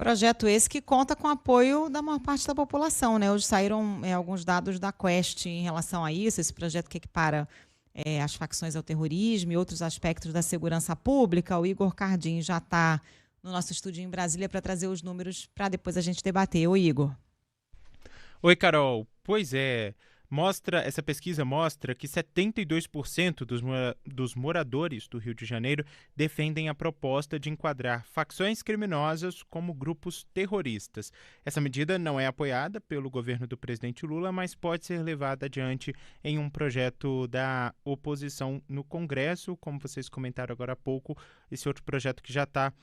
Projeto esse que conta com o apoio da maior parte da população, né? Hoje saíram alguns dados da Quest em relação a isso, esse projeto que equipara as facções ao terrorismo e outros aspectos da segurança pública. O Igor Cardim já está no nosso estúdio em Brasília para trazer os números para depois a gente debater. Ô, Igor. Oi, Carol. Pois é, essa pesquisa mostra que 72% dos moradores do Rio de Janeiro defendem a proposta de enquadrar facções criminosas como grupos terroristas. Essa medida não é apoiada pelo governo do presidente Lula, mas pode ser levada adiante em um projeto da oposição no Congresso, como vocês comentaram agora há pouco, esse outro projeto que já está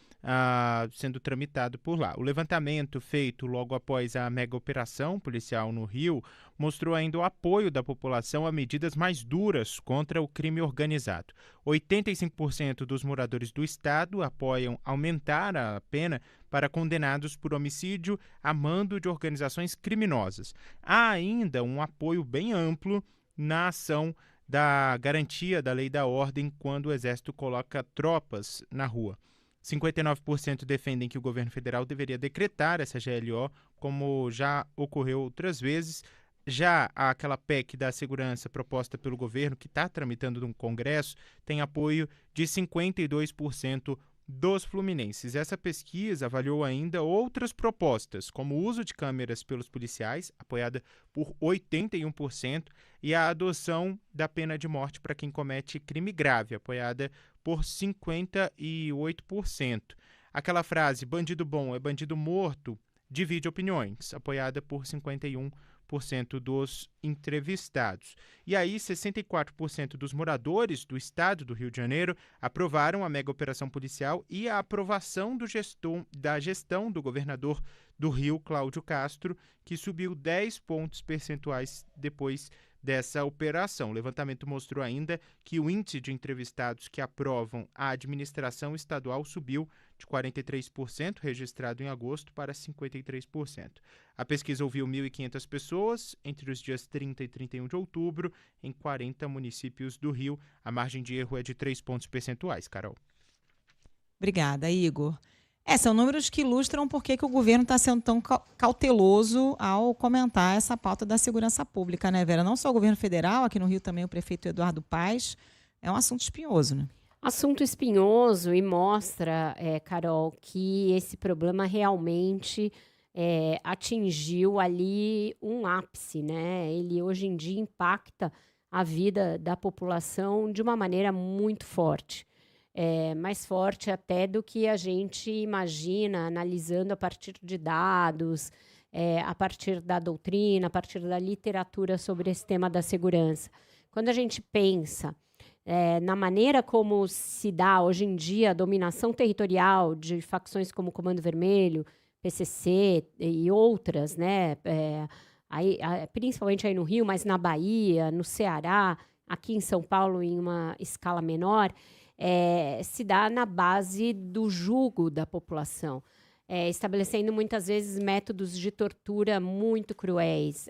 sendo tramitado por lá. O levantamento feito logo após a mega operação policial no Rio mostrou ainda o apoio da população a medidas mais duras contra o crime organizado. 85% dos moradores do estado apoiam aumentar a pena para condenados por homicídio a mando de organizações criminosas. Há ainda um apoio bem amplo na ação da garantia da lei e da ordem quando o Exército coloca tropas na rua. 59% defendem que o governo federal deveria decretar essa GLO, como já ocorreu outras vezes. Já aquela PEC da segurança proposta pelo governo, que está tramitando no Congresso, tem apoio de 52% dos fluminenses. Essa pesquisa avaliou ainda outras propostas, como o uso de câmeras pelos policiais, apoiada por 81%, e a adoção da pena de morte para quem comete crime grave, apoiada por 58%. Aquela frase, bandido bom é bandido morto, divide opiniões, apoiada por 51% dos entrevistados. E aí, 64% dos moradores do estado do Rio de Janeiro aprovaram a mega operação policial e a aprovação da gestão do governador do Rio, Cláudio Castro, que subiu 10 pontos percentuais depois dessa operação. O levantamento mostrou ainda que o índice de entrevistados que aprovam a administração estadual subiu de 43%, registrado em agosto, para 53%. A pesquisa ouviu 1.500 pessoas entre os dias 30 e 31 de outubro, em 40 municípios do Rio. A margem de erro é de 3 pontos percentuais, Carol. Obrigada, Igor. São números que ilustram por que o governo está sendo tão cauteloso ao comentar essa pauta da segurança pública, né, Vera? Não só o governo federal, aqui no Rio também o prefeito Eduardo Paes. É um assunto espinhoso, né? Assunto espinhoso e mostra, Carol, que esse problema realmente atingiu ali um ápice, né? Ele hoje em dia impacta a vida da população de uma maneira muito forte. Mais forte até do que a gente imagina, analisando a partir de dados, a partir da doutrina, a partir da literatura sobre esse tema da segurança. Quando a gente pensa na maneira como se dá hoje em dia a dominação territorial de facções como o Comando Vermelho, PCC e outras, né? Principalmente aí no Rio, mas na Bahia, no Ceará, aqui em São Paulo em uma escala menor, se dá na base do jugo da população, estabelecendo muitas vezes métodos de tortura muito cruéis.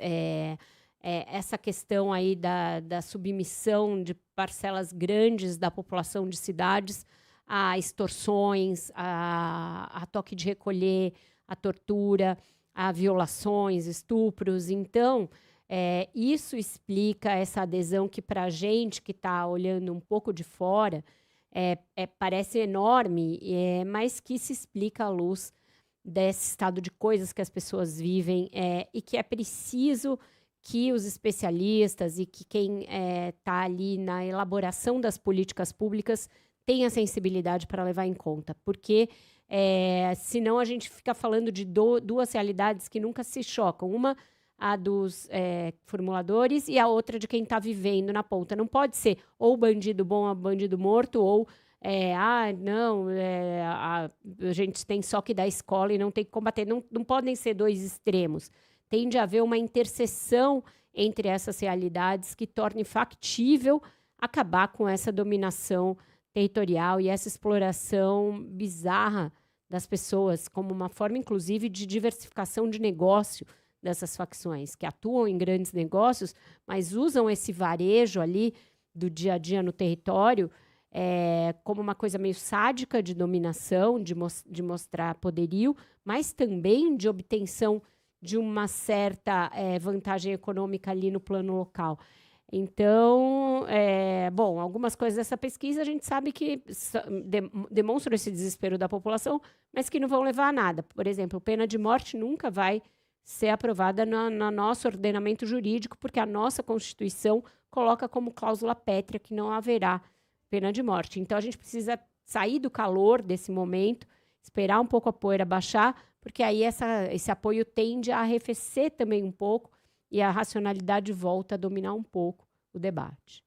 Essa questão aí da submissão de parcelas grandes da população de cidades a extorsões, a toque de recolher, a tortura, a violações, estupros. Então, isso explica essa adesão que, para a gente que está olhando um pouco de fora, parece enorme, mas que se explica à luz desse estado de coisas que as pessoas vivem e que é preciso que os especialistas e que quem está ali na elaboração das políticas públicas tenha sensibilidade para levar em conta, porque senão a gente fica falando de duas realidades que nunca se chocam. Uma, a dos formuladores, e a outra de quem está vivendo na ponta. Não pode ser ou bandido bom ou bandido morto, ou a gente tem só que dar escola e não tem que combater. Não podem ser dois extremos. Tem de haver uma interseção entre essas realidades que torne factível acabar com essa dominação territorial e essa exploração bizarra das pessoas, como uma forma, inclusive, de diversificação de negócio dessas facções, que atuam em grandes negócios, mas usam esse varejo ali do dia a dia no território como uma coisa meio sádica de dominação, de mostrar poderio, mas também de obtenção de uma certa vantagem econômica ali no plano local. Então, algumas coisas dessa pesquisa a gente sabe que demonstram esse desespero da população, mas que não vão levar a nada. Por exemplo, pena de morte nunca vai ser aprovada no nosso ordenamento jurídico, porque a nossa Constituição coloca como cláusula pétrea que não haverá pena de morte. Então, a gente precisa sair do calor desse momento, esperar um pouco a poeira baixar, porque aí esse apoio tende a arrefecer também um pouco e a racionalidade volta a dominar um pouco o debate.